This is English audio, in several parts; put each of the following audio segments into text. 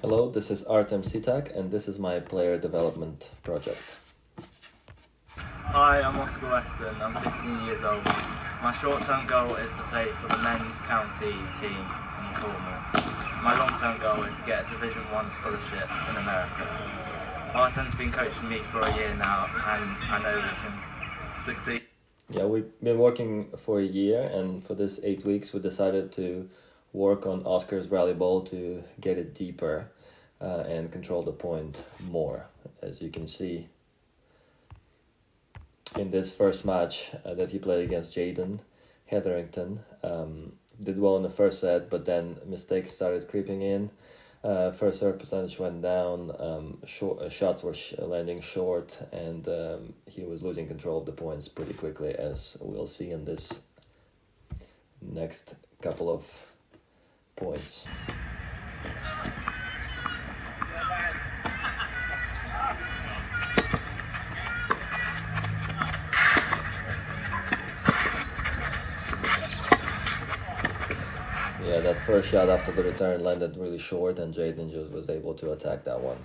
Hello, this is Artem Sitak, and this is my player development project. Hi, I'm Oscar Weston. I'm 15 years old. My short-term goal is to play for the men's county team in Cornwall. My long-term goal is to get a Division 1 scholarship in America. Artem's been coaching me for a year now, and I know we can succeed. Yeah, we've been working for a year, and for this 8 weeks, we decided to work on Oscar's rally ball to get it deeper and control the point more. As you can see in this first match that he played against Jaden Hetherington, did well in the first set, but then mistakes started creeping in. First serve percentage went down, shots were landing short, and he was losing control of the points pretty quickly, as we'll see in this next couple of points. Yeah, that first shot after the return landed really short, and Jaden just was able to attack that one.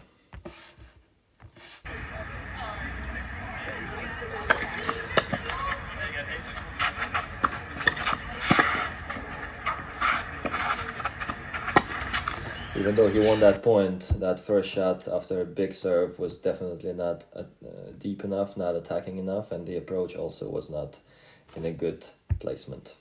Even though he won that point, that first shot after a big serve was definitely not deep enough, not attacking enough, and the approach also was not in a good placement.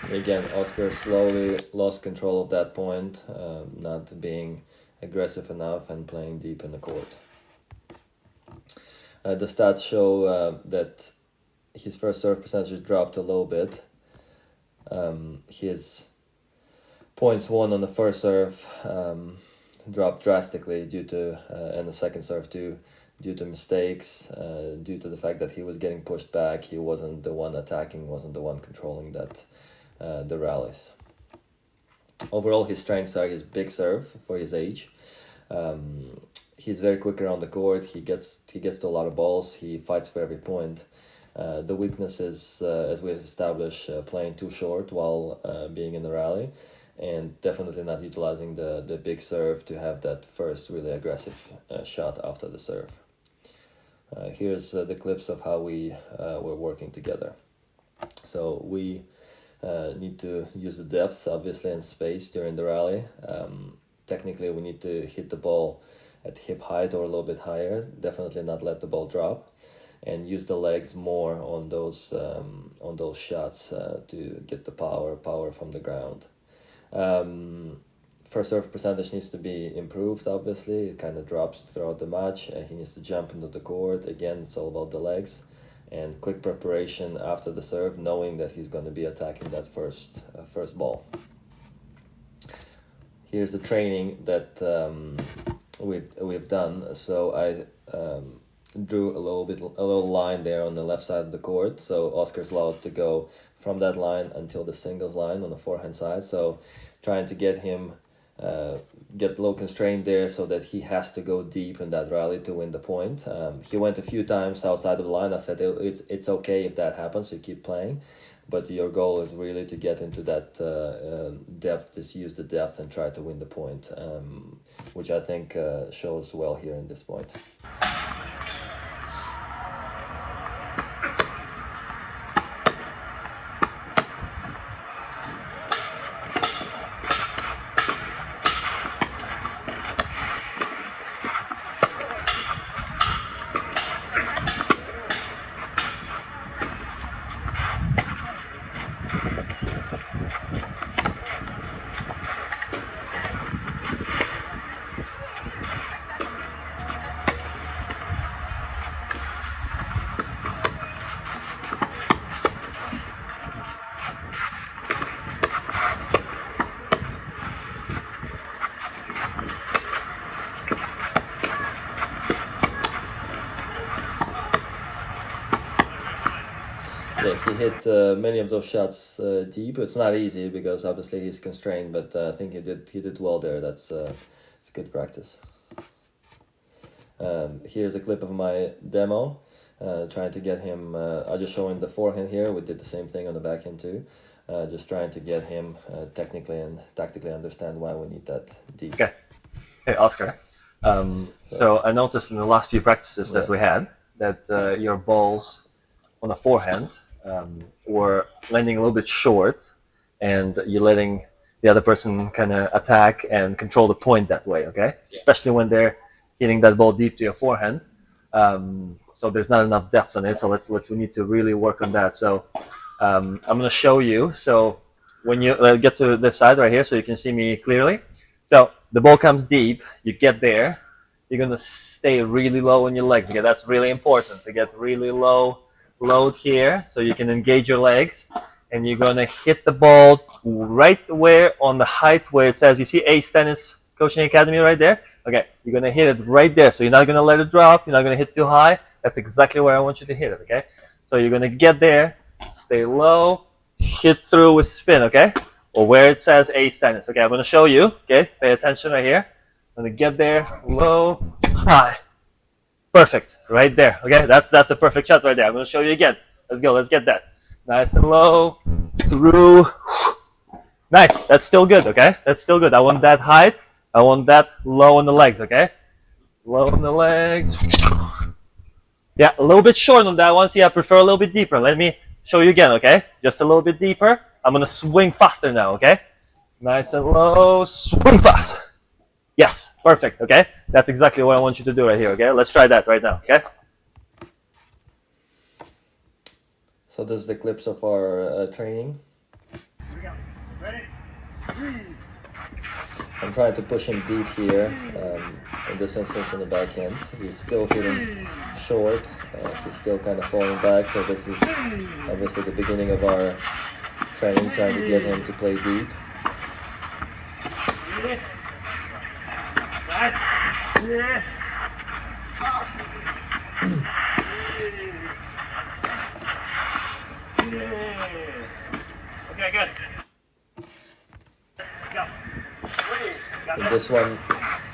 Again, Oscar slowly lost control of that point, not being aggressive enough and playing deep in the court. The stats show that his first serve percentage dropped a little bit. His points won on the first serve dropped drastically due to, and the second serve too, due to mistakes, due to the fact that he was getting pushed back. He wasn't the one attacking, wasn't the one controlling the rallies. Overall, his strengths are his big serve for his age. He's very quick around the court. He gets to a lot of balls. He fights for every point. The weakness is, as we have established, playing too short while being in the rally, and definitely not utilizing the big serve to have that first really aggressive shot after the serve. Here's the clips of how we were working together. So we need to use the depth, obviously, and space during the rally. Technically, we need to hit the ball at hip height or a little bit higher. Definitely not let the ball drop, and use the legs more on those shots to get the power from the ground. First serve percentage needs to be improved. Obviously, it kind of drops throughout the match. He needs to jump into the court. Again, it's all about the legs. And quick preparation after the serve, knowing that he's going to be attacking that first ball. Here's the training that we've done. So I drew a little line there on the left side of the court. So Oscar's allowed to go from that line until the singles line on the forehand side. So trying to get him get low constraint there so that he has to go deep in that rally to win the point. He went a few times outside of the line. I said it's okay if that happens, you keep playing, but your goal is really to get into that depth, just use the depth and try to win the point, which I think shows well here in this point. hit many of those shots deep. It's not easy because obviously he's constrained, but I think he did well there. It's good practice. Here's a clip of my demo, trying to get him. I just showing the forehand here. We did the same thing on the backhand too. Just trying to get him technically and tactically understand why we need that deep. Okay. Hey, Oscar. So I noticed in the last few practices that we had that your balls on the forehand were landing a little bit short, and you're letting the other person kind of attack and control the point that way. Okay, especially when they're hitting that ball deep to your forehand. So there's not enough depth on it. So we need to really work on that. So I'm gonna show you. So when you get to this side right here, so you can see me clearly. So the ball comes deep. You get there. You're gonna stay really low on your legs. Okay, that's really important to get really low load here, so you can engage your legs, and you're gonna hit the ball right where on the height where it says, you see Ace Tennis Coaching Academy right there. Okay, you're gonna hit it right there. So you're not gonna let it drop. You're not gonna hit too high. That's exactly where I want you to hit it. Okay, so you're gonna get there, stay low, hit through with spin. Okay, or where it says Ace Tennis. Okay, I'm gonna show you. Okay, pay attention right here. I'm gonna get there, low, high. Perfect, right there. Okay, that's a perfect shot right there. I'm gonna show you again. Let's go. Let's get that. Nice and low, through. Nice. That's still good. Okay, that's still good. I want that height. I want that low on the legs. Okay, low on the legs. Yeah, a little bit short on that one. See, I prefer a little bit deeper. Let me show you again. Okay, just a little bit deeper. I'm gonna swing faster now. Okay, nice and low, swing fast. Yes, perfect. Okay, that's exactly what I want you to do right here. Okay, let's try that right now. Okay. So this is the clips of our training. Ready? I'm trying to push him deep here. In this instance, in the backhand, he's still hitting short. He's still kind of falling back. So this is obviously the beginning of our training, trying to get him to play deep. Yeah. Okay, good. Go. In this one,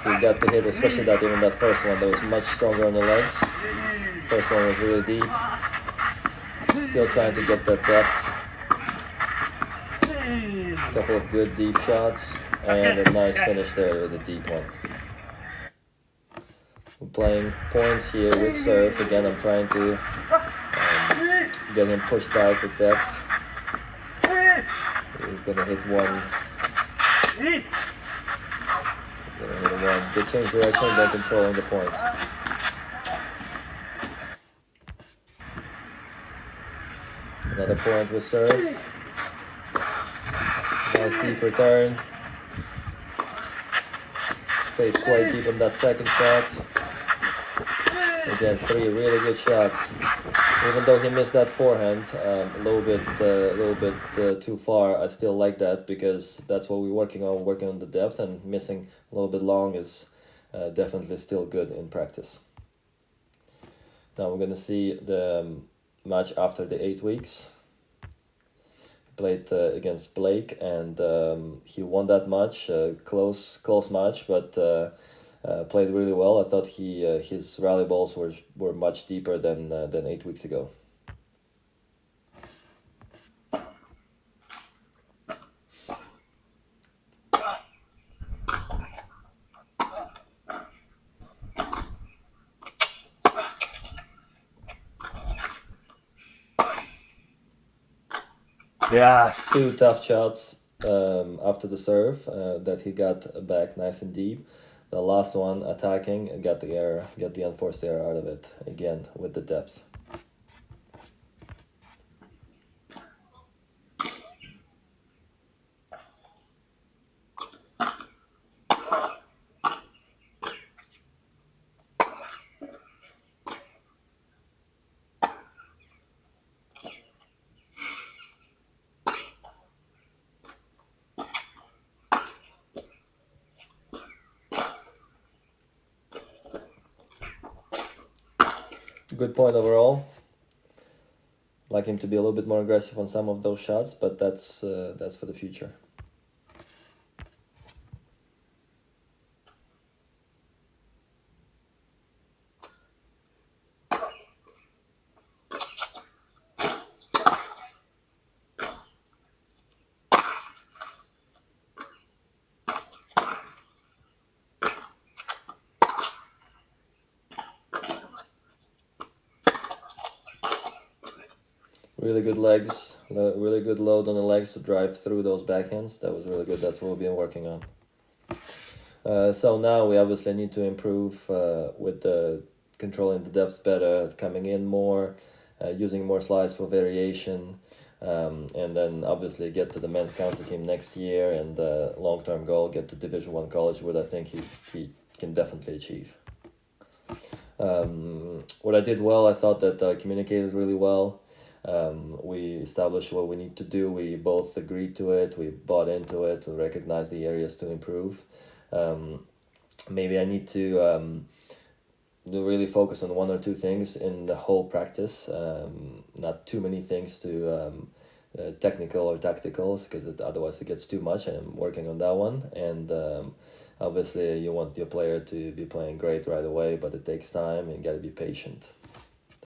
we got to hit, especially that even that first one, that was much stronger on the legs. First one was really deep. Still trying to get that depth. A couple of good deep shots, and a nice finish there with a deep one. We're playing points here with serve. Again, I'm trying to get him pushed back with depth. He's gonna hit one. Gonna hit one. Good change direction, then controlling the point. Another point with serve. Nice deep return. Stayed quite deep on that second shot. Again, 3 really good shots. Even though he missed that forehand a little bit too far, I still like that because that's what we're working on the depth, and missing a little bit long is definitely still good in practice. Now we're gonna see the match after the 8 weeks. Played against Blake, and he won that match, close match, but played really well. I thought his rally balls were much deeper than 8 weeks ago. Yes. 2 tough shots after the serve that he got back nice and deep. The last one attacking, got the unforced error out of it again with the depth. Good point overall. like him to be a little bit more aggressive on some of those shots, but that's for the future. Really good legs, really good load on the legs to drive through those backhands. That was really good. That's what we've been working on. So now we obviously need to improve with the controlling the depth better, coming in more, using more slides for variation, and then obviously get to the men's county team next year, and long-term goal, get to Division 1 college, what I think he can definitely achieve. What I did well, I thought that I communicated really well. We established what we need to do. We both agreed to it. We bought into it. We recognized the areas to improve. Maybe I need to really focus on one or two things in the whole practice. Not too many things to technical or tacticals, because otherwise it gets too much. And I'm working on that one. And obviously you want your player to be playing great right away, but it takes time and you got to be patient.